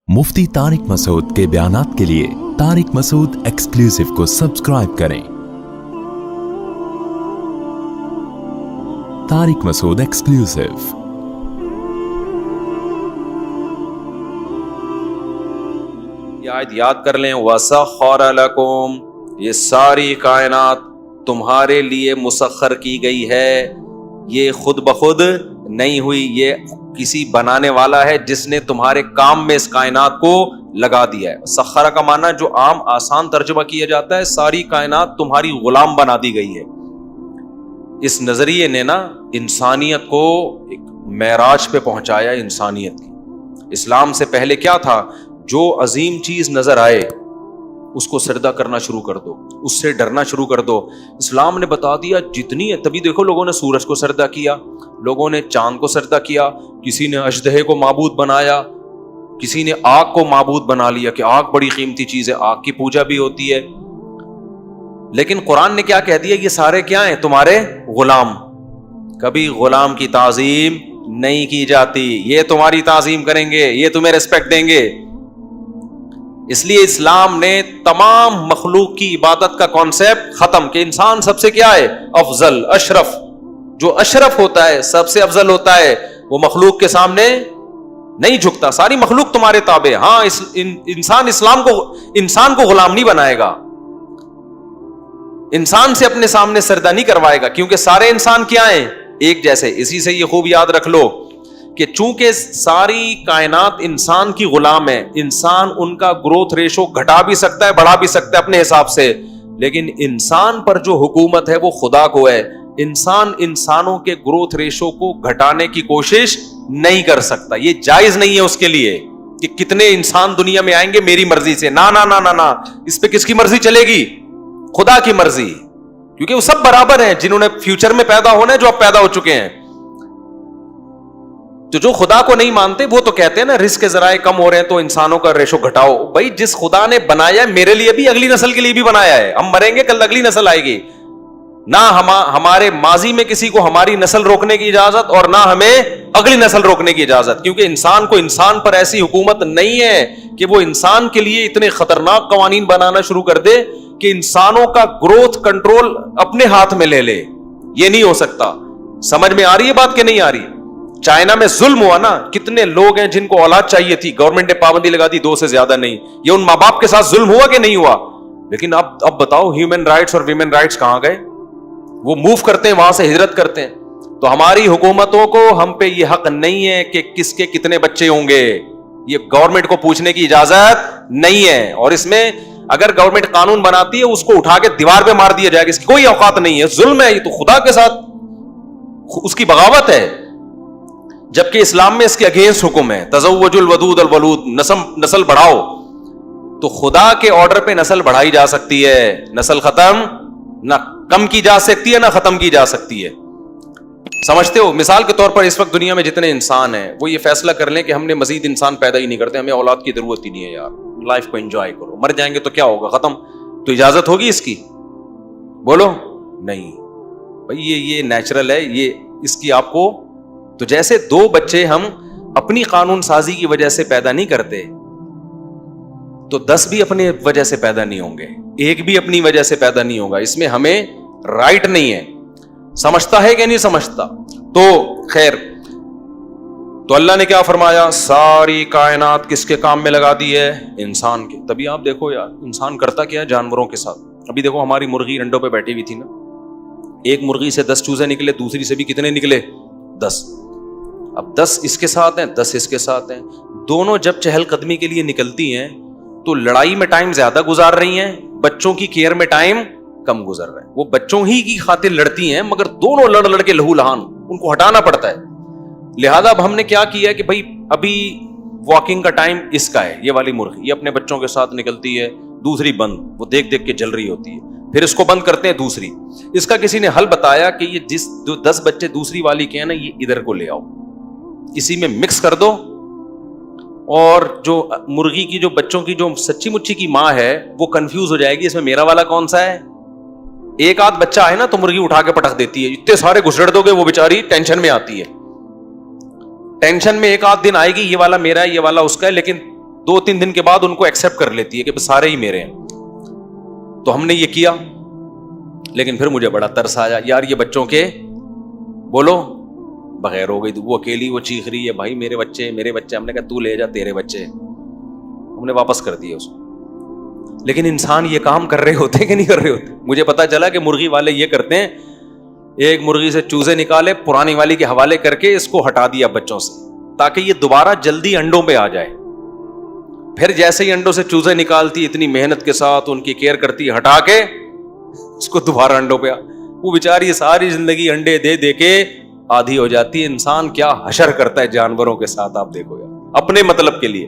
मुफ्ती तारिक मसूद के बयानात के लिए तारिक मसूद एक्सक्लूसिव को सब्सक्राइब करें। तारिक मसूद एक्सक्लूसिव। ये आयत याद कर लें, वसख्खर लकुम, ये सारी कायनात तुम्हारे लिए मुसख्खर की गई है। ये खुद ब खुद नहीं हुई, ये किसी बनाने वाला है जिसने तुम्हारे काम में इस कायनात को लगा दिया है। सख्खरा का माना जो आम आसान तर्जुमा किया जाता है, सारी कायनात तुम्हारी गुलाम बना दी गई है। इस नजरिए ने ना इंसानियत को एक मेराज पे पहुंचाया। इंसानियत की इस्लाम से पहले क्या था? जो अजीम चीज नजर आए उसको सरदा करना शुरू कर दो, उससे डरना शुरू कर दो। इस्लाम ने बता दिया जितनी है। तभी देखो लोगों ने सूरज को सरदा किया, लोगों ने चांद को सरदा किया, किसी ने अजदहे को माबूद बनाया, किसी ने आग को माबूद बना लिया कि आग बड़ी कीमती चीज है, आग की पूजा भी होती है। लेकिन कुरान ने क्या कह दिया? ये सारे क्या हैं? तुम्हारे गुलाम। कभी गुलाम की ताजीम नहीं की जाती। ये तुम्हारी ताजीम करेंगे, ये तुम्हें रिस्पेक्ट देंगे। इसलिए इस्लाम ने तमाम मखलूक की इबादत का कॉन्सेप्ट खत्म कि इंसान सबसे क्या है? अफजल, अशरफ। जो अशरफ होता है, सबसे अफजल होता है, वो मखलूक के सामने नहीं झुकता। सारी मखलूक तुम्हारे ताबे। हाँ, इंसान को गुलाम नहीं बनाएगा, इंसान से अपने सामने सरदा नहीं करवाएगा, क्योंकि सारे इंसान क्या हैं? एक जैसे। इसी से ये खूब याद रख लो कि चूंकि सारी कायनात इंसान की गुलाम है, इंसान उनका ग्रोथ रेशो घटा भी सकता है, बढ़ा भी सकता है अपने हिसाब से, लेकिन इंसान पर जो हुकूमत है वो खुदा को है। इंसान इंसानों के ग्रोथ रेशो को घटाने की कोशिश नहीं कर सकता। ये जायज नहीं है उसके लिए कि कितने इंसान दुनिया में आएंगे मेरी मर्जी से। ना ना ना ना ना, इस पे किसकी मर्जी चलेगी? खुदा की मर्जी। क्योंकि वो सब बराबर हैं, जिन्होंने फ्यूचर में पैदा होना है, जो अब पैदा हो चुके हैं। तो जो खुदा को नहीं मानते वो तो कहते हैं ना, रिस्क के जराए कम हो रहे हैं तो इंसानों का रेशो घटाओ। भाई, जिस खुदा ने बनाया मेरे लिए भी, अगली नस्ल के लिए भी बनाया है। हम मरेंगे, कल अगली नस्ल आएगी ना। हमारे माजी में किसी को हमारी नस्ल रोकने की इजाजत, और ना हमें अगली नस्ल रोकने की इजाजत। क्योंकि इंसान को इंसान पर ऐसी हुकूमत नहीं है कि वो इंसान के लिए इतने खतरनाक कवानीन बनाना शुरू कर दे कि इंसानों का ग्रोथ कंट्रोल अपने हाथ में ले ले। ये नहीं हो सकता। समझ में आ रही है बात कि नहीं आ रही? चाइना में जुल्म हुआ ना, कितने लोग हैं जिनको औलाद चाहिए थी, गवर्नमेंट ने पाबंदी लगा दी, 2 से ज्यादा नहीं। ये उन माँ बाप के साथ जुल्म हुआ कि नहीं हुआ? लेकिन अब बताओ, ह्यूमन राइट्स और विमेन राइट्स कहां गए? वो मूव करते हैं, वहां से हिजरत करते हैं। तो हमारी हुकूमतों को हम पे ये हक नहीं है कि किसके कितने बच्चे होंगे, ये गवर्नमेंट को पूछने की इजाजत नहीं है। और इसमें अगर गवर्नमेंट कानून बनाती है, उसको उठा के दीवार पे मार दिया जाएगा, इसकी कोई औकात नहीं है। जुल्म है ये, तो खुदा के साथ उसकी बगावत है। जबकि इस्लाम में इसके अगेंस्ट हुक्म है, तज़व्वजुल वदूद अल वलूद, नस्ल बढ़ाओ। तो खुदा के ऑर्डर पे नस्ल बढ़ाई जा सकती है, नस्ल खत्म ना कम की जा सकती है, ना खत्म की जा सकती है। समझते हो? मिसाल के तौर पर इस वक्त दुनिया में जितने इंसान हैं, वो ये फैसला कर लें कि हमने मजीद इंसान पैदा ही नहीं करते, हमें औलाद की जरूरत ही नहीं है यार, लाइफ को एंजॉय करो, मर जाएंगे तो क्या होगा, खत्म। तो इजाजत होगी इसकी? बोलो नहीं भाई, ये नेचुरल है, ये इसकी आपको। तो जैसे 2 बच्चे हम अपनी कानून साजी की वजह से पैदा नहीं करते, तो 10 भी अपनी वजह से पैदा नहीं होंगे, 1 भी अपनी वजह से पैदा नहीं होगा। इसमें हमें राइट नहीं है। समझता है कि नहीं समझता? तो खैर, तो अल्लाह ने क्या फरमाया? सारी कायनात किसके काम में लगा दी है? इंसान के। तभी आप देखो यार, इंसान करता क्या है जानवरों के साथ। अभी देखो, हमारी मुर्गी अंडों पे बैठी हुई थी ना, एक मुर्गी से 10 चूजे निकले, दूसरी से भी कितने निकले? 10। अब 10 इसके साथ हैं, 10 इसके साथ हैं। दोनों जब चहलकदमी के लिए निकलती हैं तो लड़ाई में टाइम ज्यादा गुजार रही हैं, बच्चों की केयर में टाइम कम गुजर रहा है। वो बच्चों ही की खातिर लड़ती हैं, मगर दोनों लड़ लड़ के लहू लहान, उनको हटाना पड़ता है। लिहाजा अब हमने क्या किया कि भाई अभी वॉकिंग का टाइम इसका है, ये वाली मुर्गी ये अपने बच्चों के साथ निकलती है, दूसरी बंद, वो देख देख के जल रही होती है, फिर इसको बंद करते हैं दूसरी। इसका किसी ने हल बताया कि ये जो 10 बच्चे दूसरी वाली के हैं ना, ये इधर को ले आओ, इसी में मिक्स कर दो, और जो मुर्गी की जो बच्चों की जो सच्ची मुच्ची की माँ है वो कंफ्यूज हो जाएगी, इसमें मेरा वाला कौन सा है। एक आध बच्चा है ना तो मुर्गी उठा के पटक देती है, इतने सारे घुसड़ दोगे वो बेचारी टेंशन में आती है। टेंशन में एक आध दिन आएगी, ये वाला मेरा है, ये वाला उसका है, लेकिन 2-3 दिन के बाद उनको एक्सेप्ट कर लेती है कि सारे ही मेरे हैं। तो हमने ये किया, लेकिन फिर मुझे बड़ा तरस आया, यार ये बच्चों के बोलो बगैर हो गई। तो वो अकेली वो चीख रही है, भाई मेरे बच्चे मेरे बच्चे। हमने कहा तू ले जा तेरे बच्चे, हमने वापस कर दिए उसको। लेकिन इंसान ये काम कर रहे होते कि नहीं कर रहे होते? मुझे पता चला कि मुर्गी वाले ये करते हैं, एक मुर्गी से चूजे निकाले, पुरानी वाली के हवाले करके इसको हटा दिया बच्चों से, ताकि ये दोबारा जल्दी अंडों पे आ जाए। फिर जैसे ही अंडों से चूजे निकालती, इतनी मेहनत के साथ उनकी केयर करती, हटा के उसको दोबारा अंडों पे वो बेचारी सारी जिंदगी अंडे दे दे के आधी हो जाती है। इंसान क्या हशर करता है जानवरों के साथ, आप देखो यार, अपने मतलब के लिए।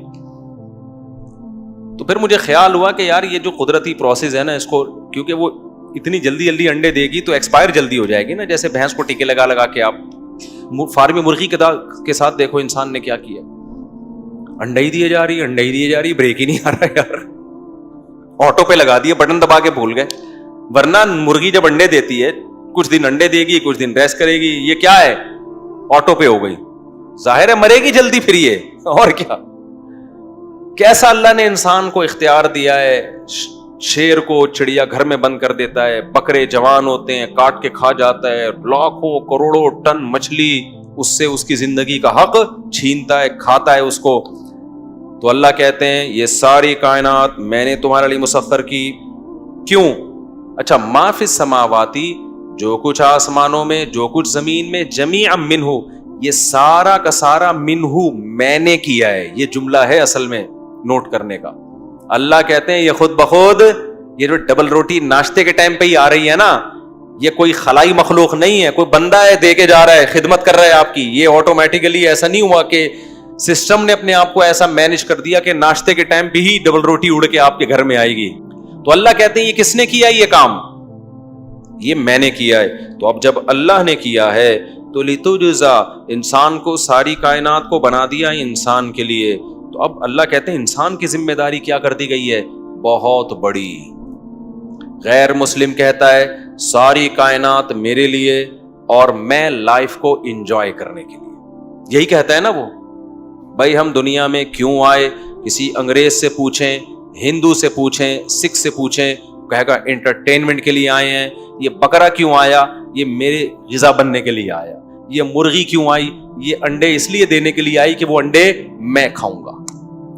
तो फिर मुझे ख्याल हुआ कि यार ये जो कुदरती प्रोसेस है ना, इसको क्योंकि वो इतनी जल्दी जल्दी अंडे देगी तो एक्सपायर जल्दी हो जाएगी ना। जैसे भैंस को टीके लगा लगा के आप फार्मी मुर्गी के साथ देखो इंसान ने क्या किया, अंडे ही दिए जा रही है, अंडे ही दिए जा रही है, ब्रेक ही नहीं आ रहा यार। ऑटो पे लगा दिए, बटन दबा के भूल गए। वरना मुर्गी जब अंडे देती है, कुछ दिन अंडे देगी, कुछ दिन रेस्ट करेगी। ये क्या है, ऑटो पे हो गई, जाहिर है मरेगी जल्दी फिर ये, और क्या। कैसा अल्लाह ने इंसान को इख्तियार दिया है। शेर को चिड़िया घर में बंद कर देता है, बकरे जवान होते हैं काट के खा जाता है, लाखों करोड़ों टन मछली उससे उसकी जिंदगी का हक छीनता है, खाता है उसको। तो अल्लाह कहते हैं ये सारी कायनात मैंने तुम्हारे लिए मुसख्खर की। क्यों? अच्छा, माफिस समावाती, जो कुछ आसमानों में जो कुछ जमीन में, जमीअम मिन्हु, ये सारा का सारा मिन्हु मैंने किया है। ये जुमला है असल में नोट करने का। अल्लाह कहते हैं ये खुद बखुद, ये जो डबल रोटी नाश्ते के टाइम पे ही आ रही है ना, ये कोई खलाई मखलूक नहीं है, कोई बंदा है दे के जा रहा है, खिदमत कर रहा है आपकी। ये ऑटोमेटिकली ऐसा नहीं हुआ कि सिस्टम ने अपने आप को ऐसा मैनेज कर दिया कि नाश्ते के टाइम पे ही डबल रोटी उड़ के आपके घर में आएगी। तो अल्लाह कहते हैं ये किसने किया ये काम? ये मैंने किया है। तो अब जब अल्लाह ने किया है तो लितुजज़ा, इंसान को सारी कायनात को बना दिया इंसान के लिए। तो अब अल्लाह कहते हैं इंसान की जिम्मेदारी क्या कर दी गई है? बहुत बड़ी। गैर मुस्लिम कहता है सारी कायनात मेरे लिए और मैं लाइफ को एंजॉय करने के लिए। यही कहता है ना वो। भाई हम दुनिया में क्यों आए? किसी अंग्रेज से पूछें, हिंदू से पूछें, सिख से पूछें, कहेगा एंटरटेनमेंट के लिए आए हैं। ये बकरा क्यों आया? ये मेरे ग़िज़ा बनने के लिए आया। ये मुर्गी क्यों आई? ये अंडे इसलिए देने के लिए आई कि वो अंडे मैं खाऊंगा।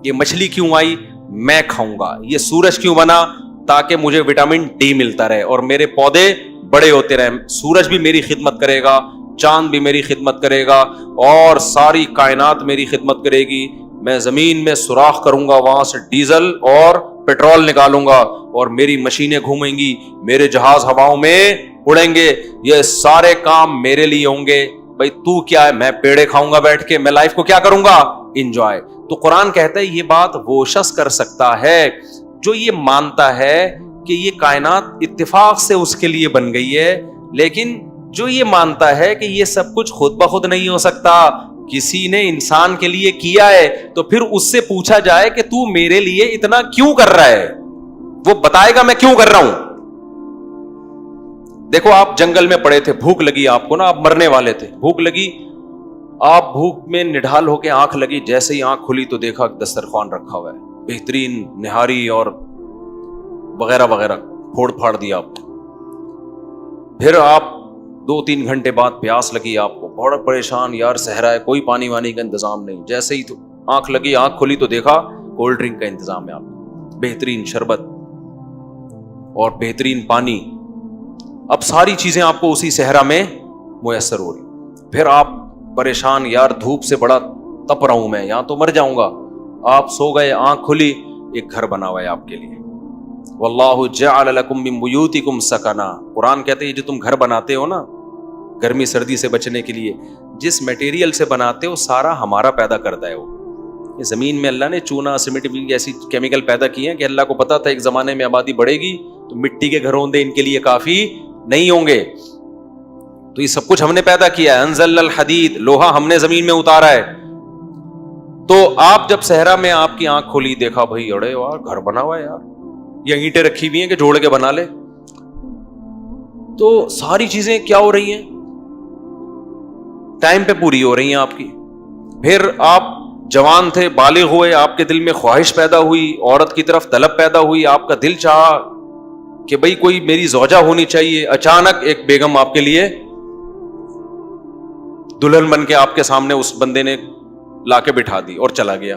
ये मछली क्यों आई? मैं खाऊंगा। ये सूरज क्यों बना? ताकि मुझे विटामिन डी मिलता रहे और मेरे पौधे बड़े होते रहें। सूरज भी मेरी खिदमत करेगा, चांद भी मेरी खिदमत करेगा और सारी कायनात मेरी खिदमत करेगी। मैं जमीन में सुराख करूंगा, वहां से डीजल और पेट्रोल निकालूंगा और मेरी मशीनें घूमेंगी, मेरे जहाज हवाओं में उड़ेंगे। ये सारे काम मेरे लिए होंगे। भाई तू क्या है? मैं पेड़े खाऊंगा बैठ के, मैं लाइफ को क्या करूंगा? एंजॉय। तो कुरान कहता है ये बात वो शख्स कर सकता है जो ये मानता है कि ये कायनात इत्तेफाक से उसके लिए बन गई है, लेकिन जो ये मानता है कि ये सब कुछ खुद ब खुद नहीं हो सकता, किसी ने इंसान के लिए किया है। तो फिर उससे पूछा जाए कि तू मेरे लिए इतना क्यों कर रहा है? वो बताएगा मैं क्यों कर रहा हूं। देखो आप जंगल में पड़े थे, भूख लगी आपको ना, आप मरने वाले थे, भूख लगी, आप भूख में निढाल होके आंख लगी, जैसे ही आंख खुली तो देखा दस्तरखान रखा हुआ है, बेहतरीन निहारी और वगैरह वगैरह, फोड़ फाड़ दिया आपको। फिर आप 2-3 घंटे बाद प्यास लगी आपको, बड़ा परेशान, यार सहरा है, कोई पानी वानी का इंतजाम नहीं। जैसे ही तो आंख लगी, आंख खुली तो देखा कोल्ड ड्रिंक का इंतजाम है आपको, बेहतरीन शरबत और बेहतरीन पानी। अब सारी चीजें आपको उसी सहरा में मुयस्सर हो रही। फिर आप परेशान, यार धूप से बड़ा तप रहा हूं मैं, यहां तो मर जाऊंगा। आप सो गए, आंख खुली, एक घर बना हुआ है आपके लिए। वल्लाहु जअल लकुम मिन बुयूतिकुम सकना। कुरान कहते हैं ये जो तुम घर बनाते हो ना, गर्मी सर्दी से बचने के लिए, जिस मटेरियल से बनाते हो सारा हमारा पैदा करता है वो। ये जमीन में अल्लाह ने चूना, सीमेंट भी ऐसी केमिकल पैदा किए हैं कि अल्लाह को पता था एक जमाने में आबादी बढ़ेगी तो मिट्टी के घरों दे इनके लिए काफी नहीं होंगे। तो ये सब कुछ हमने पैदा किया है। अंज़लल हदीद, लोहा हमने जमीन में उतारा है। तो आप जब सहरा में आपकी आंख खोली, देखा भाई अरे यार घर बना हुआ है यार, ये ईंटें रखी हुई हैं कि जोड़ के बना ले। तो सारी चीजें क्या हो रही हैं? टाइम पे पूरी हो रही हैं आपकी। फिर आप जवान थे, बालिग हुए, आपके दिल में ख्वाहिश पैदा हुई, औरत की तरफ तलब पैदा हुई, आपका दिल चाहा कि भाई कोई मेरी ज़ौजा होनी चाहिए। अचानक एक बेगम आपके लिए दुल्हन बन के आपके सामने उस बंदे ने लाके बिठा दी और चला गया।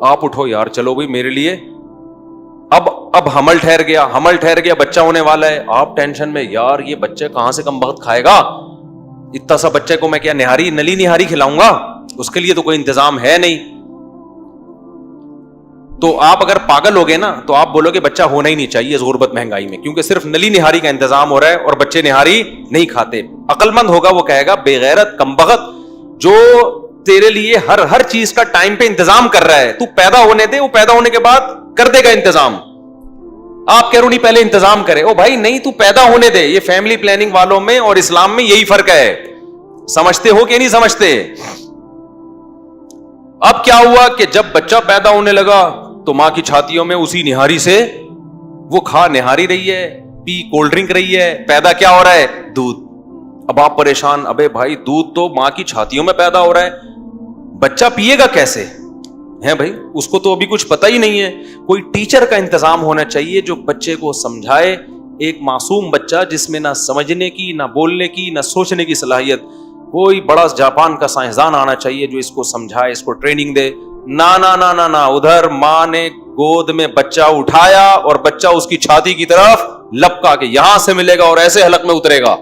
आप उठो यार, चलो भाई मेरे लिए अब हमल ठहर गया, बच्चा होने वाला है। आप टेंशन में, यार ये बच्चे कहां से कम वक्त खाएगा, इतना सा बच्चे को मैं क्या नली निहारी खिलाऊंगा, उसके लिए तो कोई इंतजाम है नहीं। तो आप अगर पागल हो गए ना तो आप बोलोगे बच्चा होना ही नहीं चाहिए इस गुर्बत महंगाई में, क्योंकि सिर्फ नली निहारी का इंतजाम हो रहा है और बच्चे निहारी नहीं खाते। अक्लमंद होगा वो कहेगा बेगैरत कमबख्त जो तेरे लिए हर चीज का टाइम पे इंतजाम कर रहा है, तू पैदा होने दे, वो पैदा होने के बाद कर देगा इंतजाम। आप कह रहे हो नहीं पहले इंतजाम करे, ओ भाई नहीं, तू पैदा होने दे। ये फैमिली प्लानिंग वालों में और इस्लाम में यही फर्क है, समझते हो कि नहीं समझते? अब क्या हुआ कि जब बच्चा पैदा होने लगा तो मां की छातियों में उसी निहारी से वो खा निहारी रही है, पी कोल्ड ड्रिंक रही है, पैदा क्या हो रहा है? दूध। अब आप परेशान, अबे भाई दूध तो मां की छातियों में पैदा हो रहा है, बच्चा पिएगा कैसे? है भाई, उसको तो अभी कुछ पता ही नहीं है। कोई टीचर का इंतजाम होना चाहिए जो बच्चे को समझाए। एक मासूम बच्चा जिसमें ना समझने की, ना बोलने की, ना सोचने की सलाहियत, कोई बड़ा जापान का साइंसदान आना चाहिए जो इसको समझाए, इसको ट्रेनिंग दे। ना ना ना ना ना, उधर मां ने गोद में बच्चा उठाया और बच्चा उसकी छाती की तरफ लपका के यहां से मिलेगा और ऐसे हलक में उतरेगा।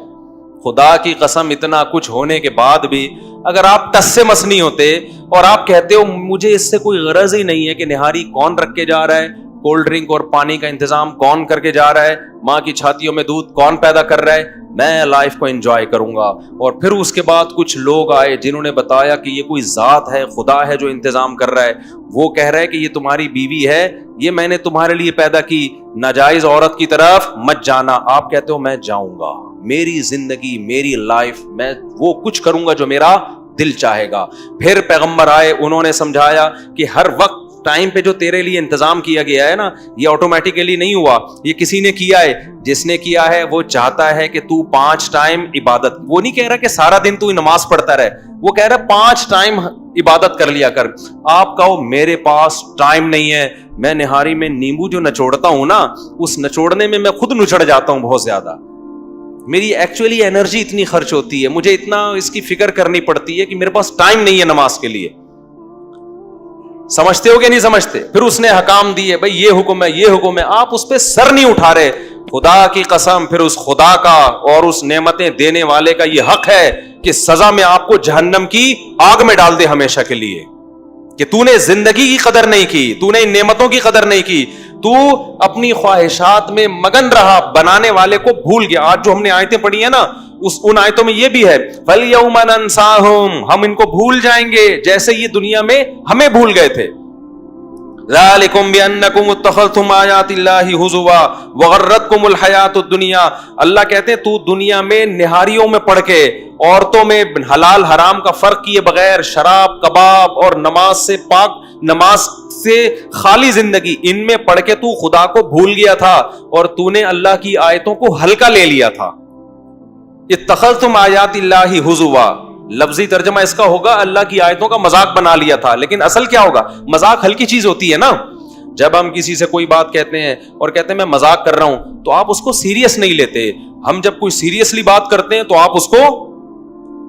खुदा की कसम, इतना कुछ होने के बाद भी अगर आप टस से मस नहीं होते और आप कहते हो मुझे इससे कोई गरज ही नहीं है कि निहारी कौन रख के जा रहा है, कोल्ड ड्रिंक और पानी का इंतजाम कौन करके जा रहा है, मां की छातियों में दूध कौन पैदा कर रहा है, मैं लाइफ को एंजॉय करूंगा। और फिर उसके बाद कुछ लोग आए जिन्होंने बताया कि ये कोई जात है, खुदा है जो इंतजाम कर रहा है। वो कह रहा है कि ये तुम्हारी बीवी है, ये मैंने तुम्हारे लिए पैदा की, नाजायज औरत की तरफ मत जाना। आप कहते हो मैं जाऊंगा, मेरी जिंदगी, मेरी लाइफ, मैं वो कुछ करूंगा जो मेरा दिल चाहेगा। फिर पैगंबर आए, उन्होंने समझाया कि हर वक्त टाइम पे जो तेरे लिए इंतजाम किया गया है ना, ये ऑटोमेटिकली नहीं हुआ, ये किसी ने किया है। जिसने किया है वो चाहता है कि तू 5 टाइम इबादत, वो नहीं कह रहा कि सारा दिन तू नमाज पढ़ता रहे, वो कह रहा 5 टाइम इबादत कर लिया कर। आप कहो मेरे पास टाइम नहीं है, मैं निहारी में नींबू जो नचोड़ता हूं ना, उस नचोड़ने में मैं खुद नुचड़ जाता हूं बहुत ज्यादा, मेरी एक्चुअली एनर्जी इतनी खर्च होती है, मुझे इतना इसकी फिक्र करनी पड़ती है कि मेरे पास टाइम नहीं है नमाज के लिए। समझते हो कि नहीं समझते? फिर उसने हकाम दिए, भाई ये हुक्म है, ये हुक्म है, आप उस पर सर नहीं उठा रहे। खुदा की कसम, फिर उस खुदा का और उस नेमतें देने वाले का ये हक है कि सजा में आपको जहन्नम की आग में डाल दे हमेशा के लिए, कि तूने जिंदगी की कदर नहीं की, तूने इन नेमतों की कदर नहीं की, तू अपनी ख्वाहिशात में मगन रहा, बनाने वाले को भूल गया। आज जो हमने आयतें पढ़ी है ना, उन आयतों में ये भी है, फलयौमा नंसाहुम, हम इनको भूल जाएंगे जैसे ये दुनिया में हमें भूल गए थे। ज़ालिकुम बिअन्नकुम इत्तखज़्तुम आयातिल्लाहि हुज़ुवा व गर्रतकुमुल हयातुद दुनिया। अल्लाह कहते हैं तू दुनिया में निहारियों में पढ़ के, औरतों में हलाल हराम का फर्क किए बगैर, शराब कबाब और नमाज से पाक, नमाज से खाली जिंदगी, इनमें पढ़ के तू खुदा को भूल गया था और तूने अल्लाह की आयतों को हल्का ले लिया था। इत्तखज़्तुम आयातिल्लाहि हुज़ुवा, लफ्जी तर्जमा इसका होगा अल्लाह की आयतों का मजाक बना लिया था। लेकिन असल क्या होगा? मजाक हल्की चीज होती है ना। जब हम किसी से कोई बात कहते हैं और कहते हैं मैं मजाक कर रहा हूं, तो आप उसको सीरियस नहीं लेते। हम जब कोई सीरियसली बात करते हैं तो आप उसको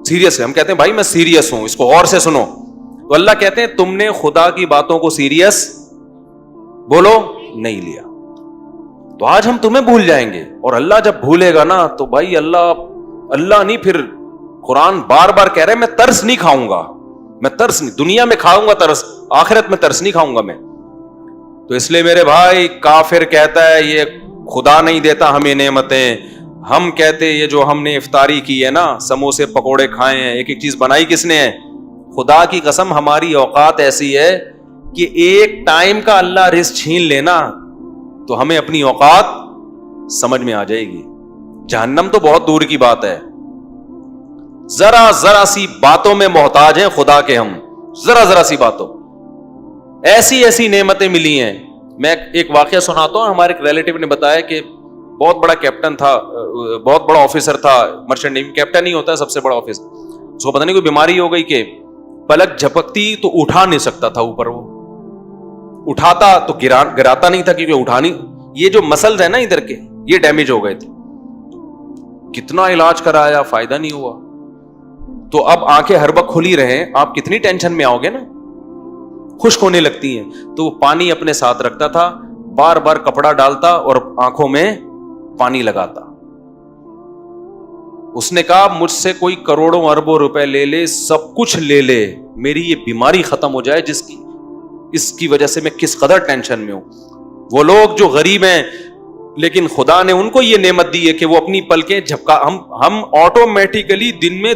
सीरियस, हम कहते हैं भाई मैं सीरियस हूं, इसको गौर से सुनो। तो अल्लाह कहते हैं तुमने खुदा की बातों को सीरियस बोलो नहीं लिया, तो आज हम तुम्हें भूल जाएंगे। और अल्लाह जब भूलेगा ना तो भाई अल्लाह नहीं, फिर कुरान बार बार कह रहे हैं मैं तरस नहीं खाऊंगा, मैं तरस नहीं, दुनिया में खाऊंगा तरस, आखिरत में तरस नहीं खाऊंगा मैं। तो इसलिए मेरे भाई, काफिर कहता है ये खुदा नहीं देता हमें नेमतें, हम कहते ये जो हमने इफ्तारी की है ना, समोसे पकोड़े खाए हैं, एक एक चीज बनाई किसने है? खुदा की कसम, हमारी औकात ऐसी है कि एक टाइम का अल्लाह रिस्क छीन लेना तो हमें अपनी औकात समझ में आ जाएगी। जहन्नम तो बहुत दूर की बात है, जरा सी बातों में मोहताज हैं खुदा के हम, जरा सी बातों, ऐसी ऐसी नेमतें मिली हैं। मैं एक वाकया सुनाता हूं। हमारे एक रिलेटिव ने बताया कि बहुत बड़ा कैप्टन था, बहुत बड़ा ऑफिसर था, मर्चेंट नेवी कैप्टन ही होता है सबसे बड़ा ऑफिसर। उसको पता नहीं कोई बीमारी हो गई कि पलक झपकती तो उठा नहीं सकता था ऊपर, वो उठाता तो गिराता नहीं था क्योंकि उठा नहीं, ये जो मसल्स है ना इधर के ये डैमेज हो गए थे, कितना इलाज कराया फायदा नहीं हुआ। तो अब आंखें हर वक्त खुली रहे, आप कितनी टेंशन में आओगे ना, खुश्क होने लगती हैं। तो वो पानी अपने साथ रखता था, बार बार कपड़ा डालता और आंखों में पानी लगाता। उसने कहा मुझसे कोई करोड़ों अरबों रुपए ले ले, सब कुछ ले ले, मेरी ये बीमारी खत्म हो जाए जिसकी इसकी वजह से मैं किस कदर टेंशन में हूं। वो लोग जो गरीब हैं लेकिन खुदा ने उनको ये नेमत दी है कि वो अपनी पलकें झपका, हम ऑटोमेटिकली दिन में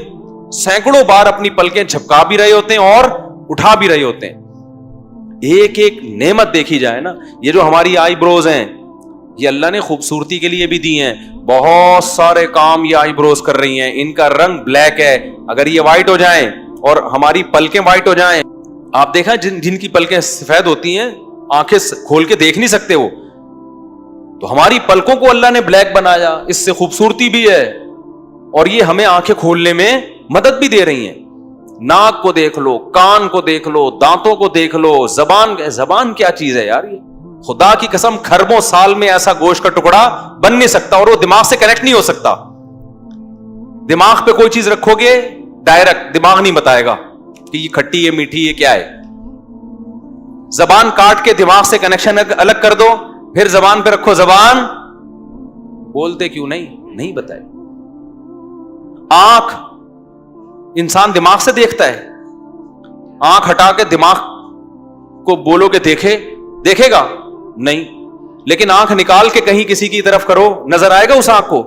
सैकड़ों बार अपनी पलकें झपका भी रहे होते हैं और उठा भी रहे होते हैं। एक एक नेमत देखी जाए ना, ये जो हमारी आईब्रोज हैं ये अल्लाह ने खूबसूरती के लिए भी दी हैं, बहुत सारे काम ये आईब्रोज कर रही हैं, इनका रंग ब्लैक है, अगर ये व्हाइट हो जाएं और हमारी पलकें व्हाइट हो जाएं, आप देखा जिनकी पलकें सफेद होती हैं आंखें खोल के देख नहीं सकते वो, तो हमारी पलकों को अल्लाह ने ब्लैक बनाया, इससे खूबसूरती भी है और ये हमें आंखें खोलने में मदद भी दे रही हैं। नाक को देख लो, कान को देख लो, दांतों को देख लो, जबान क्या चीज है यार, ये खुदा की कसम खरबों साल में ऐसा गोश्त का टुकड़ा बन नहीं सकता और वो दिमाग से कनेक्ट नहीं हो सकता। दिमाग पे कोई चीज रखोगे डायरेक्ट दिमाग नहीं बताएगा कि ये खट्टी है मीठी है क्या है। जबान काट के दिमाग से कनेक्शन अलग कर दो, फिर जबान पे रखो जबान, बोलते क्यों नहीं बताए। आंख इंसान दिमाग से देखता है, आंख हटा के दिमाग को बोलोगे देखेगा नहीं, लेकिन आंख निकाल के कहीं किसी की तरफ करो नजर आएगा उस आंख को।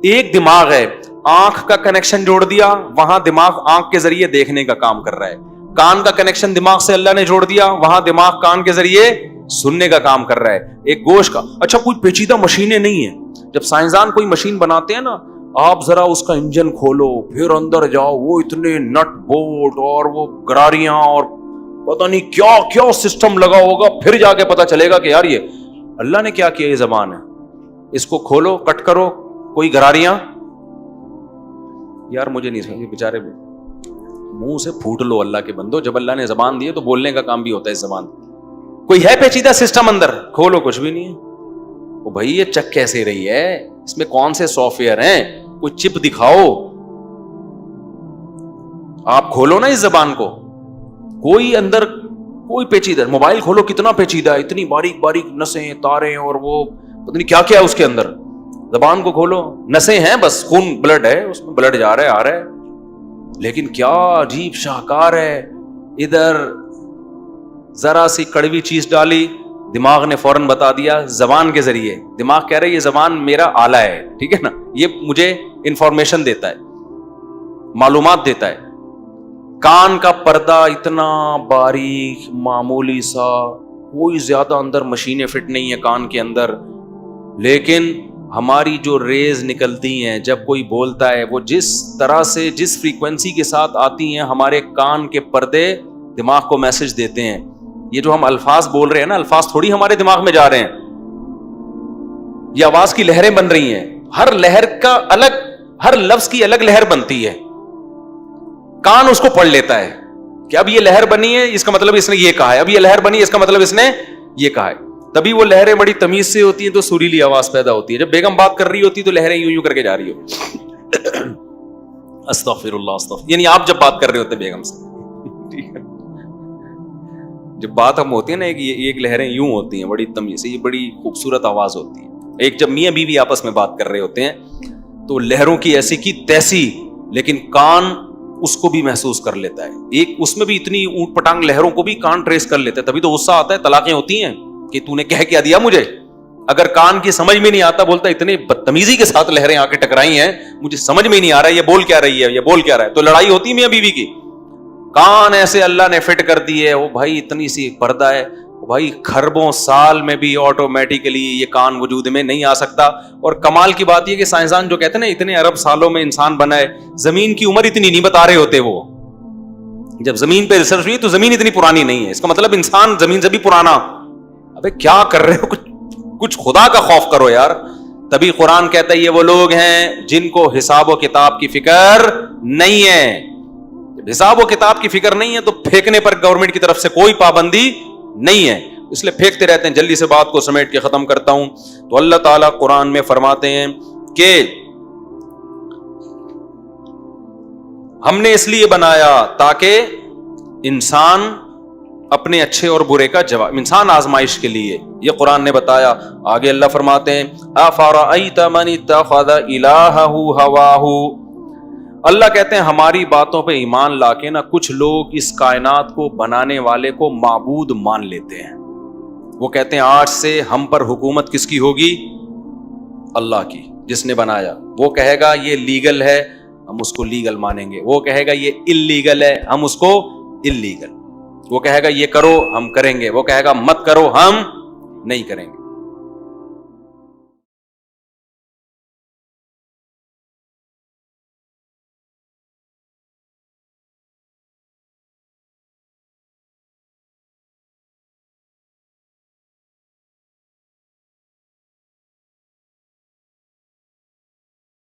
एक दिमाग है, आंख का कनेक्शन जोड़ दिया, वहां दिमाग आंख के जरिए देखने का काम कर रहा है। कान का कनेक्शन दिमाग से अल्लाह ने जोड़ दिया, वहां दिमाग कान के जरिए सुनने का काम कर रहा है। एक गोश्त का, अच्छा कोई पेचीदा मशीनें नहीं है, जब साइंसदान कोई मशीन बनाते हैं ना, आप जरा उसका इंजन खोलो फिर अंदर जाओ, वो इतने नट बोल्ट और वो गरारियां और पता नहीं क्या क्या सिस्टम लगा होगा, फिर जाके पता चलेगा कि यार ये अल्लाह ने क्या किया, ये जबान है, इसको खोलो कट करो, कोई गरारियां, यार मुझे नहीं समझ, बेचारे मुंह से फूट लो अल्लाह के बंदो, जब अल्लाह ने जबान दी है तो बोलने का काम भी होता है इस जबान। कोई है पेचीदा सिस्टम अंदर, खोलो कुछ भी नहीं है। ओ भाई ये चक कैसे रही है, इसमें कौन से सॉफ्टवेयर हैं, कोई चिप दिखाओ, आप खोलो ना इस जबान को, कोई अंदर कोई पेचीदा, मोबाइल खोलो कितना पेचीदा है, इतनी बारीक बारीक नसें तारे और वो पता नहीं क्या क्या है उसके अंदर। जबान को खोलो, नसें हैं बस, खून ब्लड है उसमें, ब्लड जा रहा है आ रहा है, लेकिन क्या अजीब शाहकार है। इधर जरा सी कड़वी चीज डाली, दिमाग ने फौरन बता दिया जबान के जरिए, दिमाग कह रहा है ये जबान मेरा आला है, ठीक है ना, ये मुझे इंफॉर्मेशन देता है, मालूमात देता है। कान का पर्दा इतना बारीक मामूली सा, कोई ज्यादा अंदर मशीनें फिट नहीं है कान के अंदर, लेकिन हमारी जो रेज निकलती हैं जब कोई बोलता है, वो जिस तरह से जिस फ्रीक्वेंसी के साथ आती हैं, हमारे कान के पर्दे दिमाग को मैसेज देते हैं। ये जो हम अल्फाज बोल रहे हैं ना, अल्फाज थोड़ी हमारे दिमाग में जा रहे हैं, ये आवाज की लहरें बन रही हैं, हर लहर का अलग, हर लफ्ज की अलग लहर बनती है, कान उसको पढ़ लेता है कि अब ये लहर बनी है इसका मतलब इसने ये कहा है, अब ये लहर बनी है इसका मतलब इसने ये कहा है। तभी वो लहरें बड़ी तमीज से होती हैं तो सुरीली आवाज पैदा होती है। जब बेगम बात कर रही होती है तो लहरें यूं यूं करके जा रही हो, अस्तगफिरुल्लाह अस्तगफिर, यानी आप जब बात कर रहे होते बेगम से, ठीक है, जब बात हम होती है ना, एक लहरें यूं होती हैं बड़ी तमीज से, ये बड़ी खूबसूरत आवाज होती है। एक जब मियां बीवी आपस में बात कर रहे होते हैं तो लहरों की ऐसी की तैसी, लेकिन कान उसको भी महसूस कर लेता है, एक उसमें भी इतनी ऊंट पटांग लहरों को भी कान ट्रेस कर लेता है। तभी तो गुस्सा आता है, तलाकें होती हैं कि तूने कह क्या दिया मुझे। अगर कान की समझ में नहीं आता, बोलता इतने बदतमीजी के साथ लहरें आके टकराई हैं, मुझे समझ में नहीं आ रहा है ये बोल क्या रही है, ये बोल क्या रहा है, तो लड़ाई होती है मियां बीवी की। कान ऐसे अल्लाह ने फिट कर दी है, वो भाई इतनी सी पर्दा है, वो भाई खरबों साल में भी ऑटोमेटिकली ये कान वजूद में नहीं आ सकता। और कमाल की बात ये कि साइंसदान जो कहते हैं ना इतने अरब सालों में इंसान बना है, जमीन की उम्र इतनी नहीं बता रहे होते वो। जब जमीन पे रिसर्च हुई तो जमीन इतनी पुरानी नहीं है, इसका मतलब इंसान जमीन से भी पुराना। अबे क्या कर रहे हो, कुछ खुदा का खौफ करो यार। तभी कुरान कहता है ये वो लोग हैं जिनको हिसाब व किताब की फिक्र नहीं है। जब हिसाब व किताब की फिक्र नहीं है तो फेंकने पर गवर्नमेंट की तरफ से कोई पाबंदी नहीं है, इसलिए फेंकते रहते हैं। जल्दी से बात को समेट के खत्म करता हूं। तो अल्लाह ताला कुरान में फरमाते हैं कि हमने इसलिए बनाया ताकि इंसान अपने अच्छे और बुरे का जवाब, इंसान आजमाइश के लिए, ये कुरान ने बताया। आगे अल्लाह फरमाते हैं अफराअयत मन इत्तखज़ इलाहहु हवाहु, अल्लाह कहते हैं हमारी बातों पे ईमान लाके ना कुछ लोग इस कायनात को बनाने वाले को माबूद मान लेते हैं। वो कहते हैं आज से हम पर हुकूमत किसकी होगी? अल्लाह की, जिसने बनाया। वो कहेगा ये लीगल है, हम उसको लीगल मानेंगे। वो कहेगा ये इल्लीगल है, हम उसको इल्लीगल। वो कहेगा ये करो, हम करेंगे। वो कहेगा मत करो, हम नहीं करेंगे।